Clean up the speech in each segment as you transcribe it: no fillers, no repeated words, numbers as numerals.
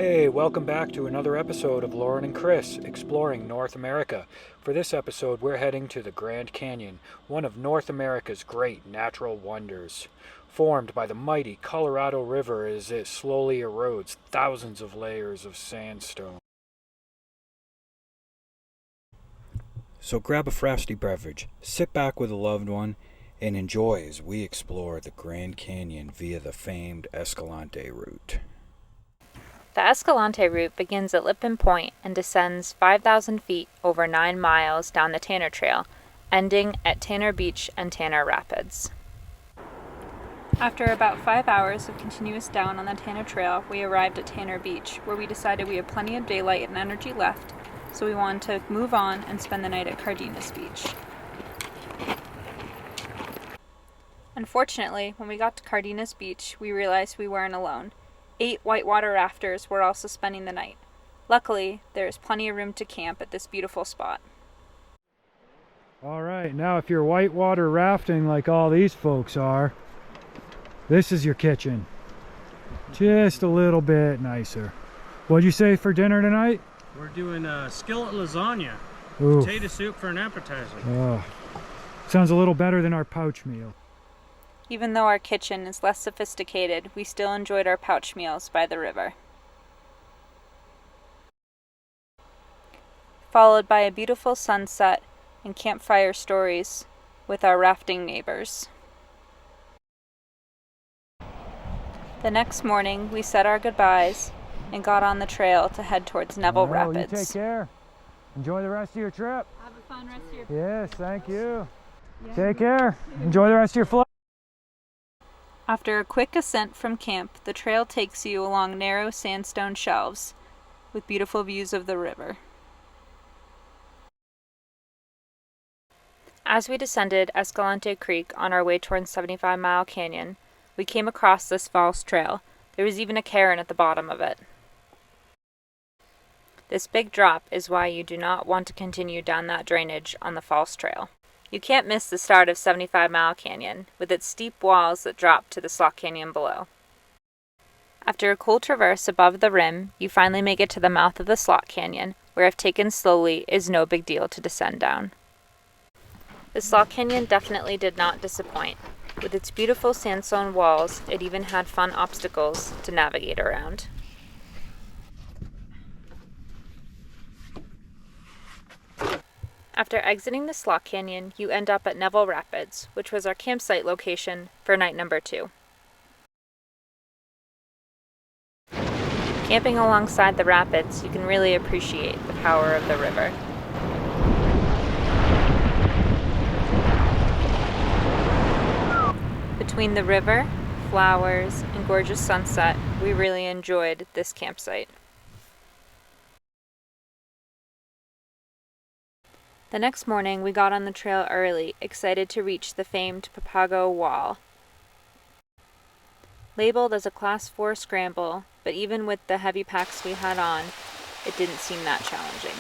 Hey, welcome back to another episode of Lauren and Chris exploring North America. For this episode, we're heading to the Grand Canyon, one of North America's great natural wonders. Formed by the mighty Colorado River as it slowly erodes thousands of layers of sandstone. So grab a frosty beverage, sit back with a loved one, and enjoy as we explore the Grand Canyon via the famed Escalante Route. The Escalante Route begins at Lippin Point and descends 5,000 feet over 9 miles down the Tanner Trail, ending at Tanner Beach and Tanner Rapids. After about 5 hours of continuous down on the Tanner Trail, we arrived at Tanner Beach, where we decided we had plenty of daylight and energy left, so we wanted to move on and spend the night at Cardenas Beach. Unfortunately, when we got to Cardenas Beach, we realized we weren't alone. 8 whitewater rafters were also spending the night. Luckily, there is plenty of room to camp at this beautiful spot. All right, now if you're whitewater rafting like all these folks are, this is your kitchen. Just a little bit nicer. What'd you say for dinner tonight? We're doing skillet lasagna. Ooh. Potato soup for an appetizer. Oh, sounds a little better than our pouch meal. Even though our kitchen is less sophisticated, we still enjoyed our pouch meals by the river. Followed by a beautiful sunset and campfire stories with our rafting neighbors. The next morning, we said our goodbyes and got on the trail to head towards Neville Rapids. You take care. Enjoy the rest of your trip. Have a fun rest of your Yes, thank you. Yeah. Take care. Enjoy the rest of your flight. After a quick ascent from camp, the trail takes you along narrow sandstone shelves with beautiful views of the river. As we descended Escalante Creek on our way towards 75 Mile Canyon, we came across this false trail. There was even a cairn at the bottom of it. This big drop is why you do not want to continue down that drainage on the false trail. You can't miss the start of 75 Mile Canyon, with its steep walls that drop to the Slot Canyon below. After a cool traverse above the rim, you finally make it to the mouth of the Slot Canyon, where if taken slowly, is no big deal to descend down. The Slot Canyon definitely did not disappoint. With its beautiful sandstone walls, it even had fun obstacles to navigate around. After exiting the Slot Canyon, you end up at Neville Rapids, which was our campsite location for night number 2. Camping alongside the rapids, you can really appreciate the power of the river. Between the river, flowers, and gorgeous sunset, we really enjoyed this campsite. The next morning, we got on the trail early, excited to reach the famed Papago Wall. Labeled as a Class 4 scramble, but even with the heavy packs we had on, it didn't seem that challenging.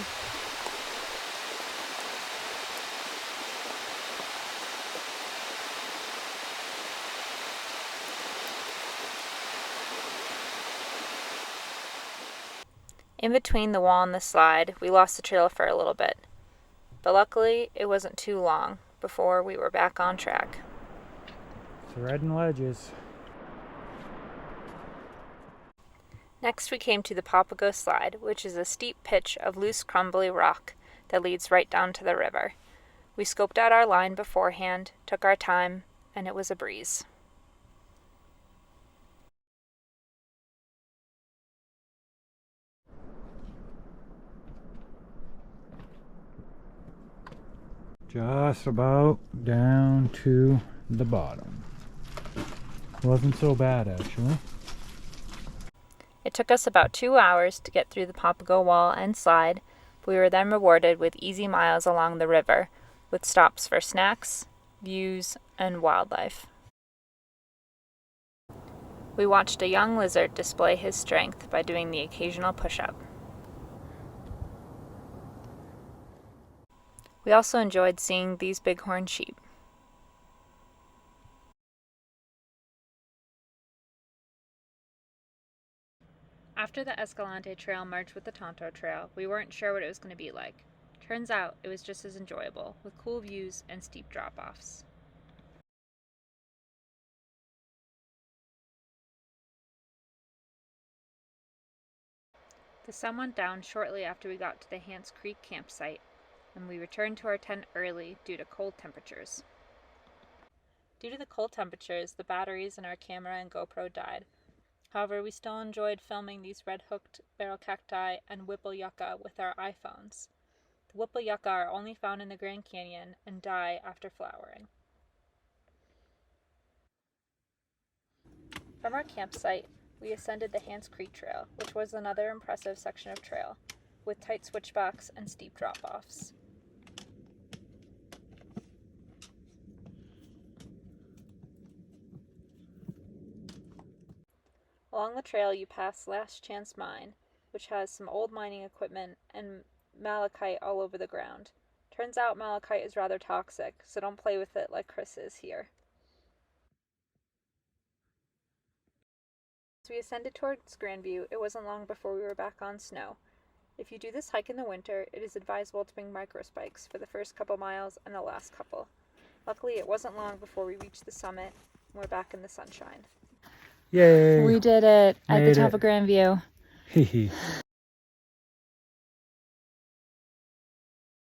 In between the wall and the slide, we lost the trail for a little bit. But luckily, it wasn't too long before we were back on track. Threading ledges. Next, we came to the Papago Slide, which is a steep pitch of loose, crumbly rock that leads right down to the river. We scoped out our line beforehand, took our time, and it was a breeze. Just about down to the bottom. Wasn't so bad, actually. It took us about 2 hours to get through the Papago Wall and slide. We were then rewarded with easy miles along the river, with stops for snacks, views, and wildlife. We watched a young lizard display his strength by doing the occasional push-up. We also enjoyed seeing these bighorn sheep. After the Escalante Trail merged with the Tonto Trail, we weren't sure what it was going to be like. Turns out it was just as enjoyable, with cool views and steep drop-offs. The sun went down shortly after we got to the Hance Creek campsite, and we returned to our tent early due to cold temperatures. Due to the cold temperatures, the batteries in our camera and GoPro died. However, we still enjoyed filming these red-hooked barrel cacti and whipple yucca with our iPhones. The whipple yucca are only found in the Grand Canyon and die after flowering. From our campsite, we ascended the Hance Creek Trail, which was another impressive section of trail, with tight switchbacks and steep drop-offs. Along the trail you pass Last Chance Mine, which has some old mining equipment and malachite all over the ground. Turns out malachite is rather toxic, so don't play with it like Chris is here. As we ascended towards Grandview, it wasn't long before we were back on snow. If you do this hike in the winter, it is advisable to bring microspikes for the first couple miles and the last couple. Luckily, it wasn't long before we reached the summit, and we're back in the sunshine. Yay! We did it at the Made top it. of Grandview. Hee hee.